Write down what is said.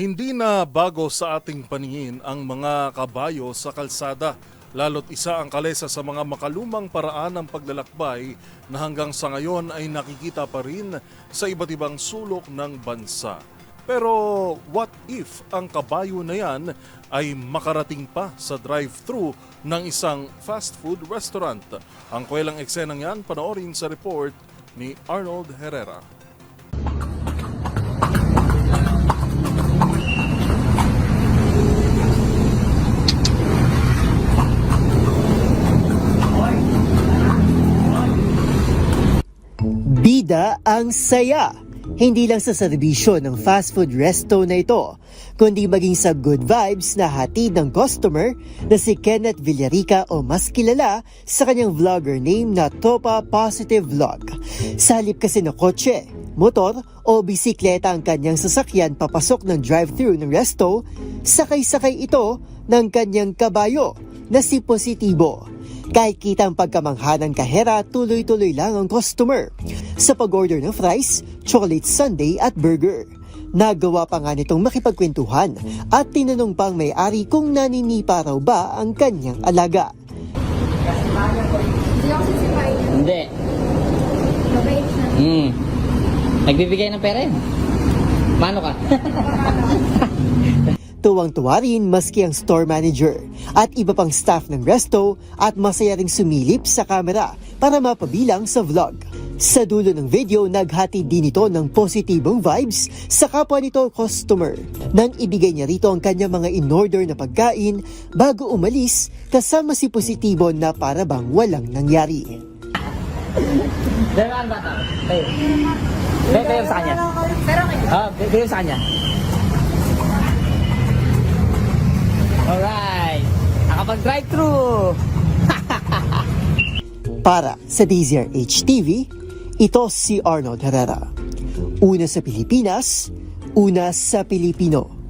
Hindi na bago sa ating paningin ang mga kabayo sa kalsada, lalo't isa ang kalesa sa mga makalumang paraan ng paglalakbay na hanggang sa ngayon ay nakikita pa rin sa iba't ibang sulok ng bansa. Pero what if ang kabayo na yan ay makarating pa sa drive-thru ng isang fast food restaurant? Ang kwelang eksenang yan, panoorin sa report ni Arnold Herrera. Bida ang saya. Hindi lang sa serbisyo ng fast food resto na ito, kundi maging sa good vibes na hatid ng customer na si Kenneth Villarica o mas kilala sa kanyang vlogger name na Topa Positive Vlog. Sa halip kasi na kotse, motor o bisikleta ang kanyang sasakyan papasok ng drive-thru ng resto, sakay-sakay ito ng kanyang kabayo na si Positibo. Kahit kita ang pagkamangha ng kahera, tuloy-tuloy lang ang customer sa pag-order ng fries, chocolate sundae at burger. Nagawa pa nga nitong makipagkwentuhan at tinanong pang may-ari kung naninipa raw ba ang kanyang alaga. Hindi. Nagbibigay ng pera yun. Mano ka? Tuwang-tuwa rin maski ang store manager at iba pang staff ng resto at masaya ring sumilip sa kamera para mapabilang sa vlog. Sa dulo ng video, naghati din ito ng positibong vibes sa kapwa nito customer nang ibigay niya rito ang kanyang mga in-order na pagkain bago umalis kasama si Positibo na para bang walang nangyari. Dalaman ba ito? Kayo sa kanya? Kayo sa kanya? Alright, nakapag-drive-thru! Para sa DZRH TV, ito si Arnold Herrera. Una sa Pilipinas, una sa Pilipino.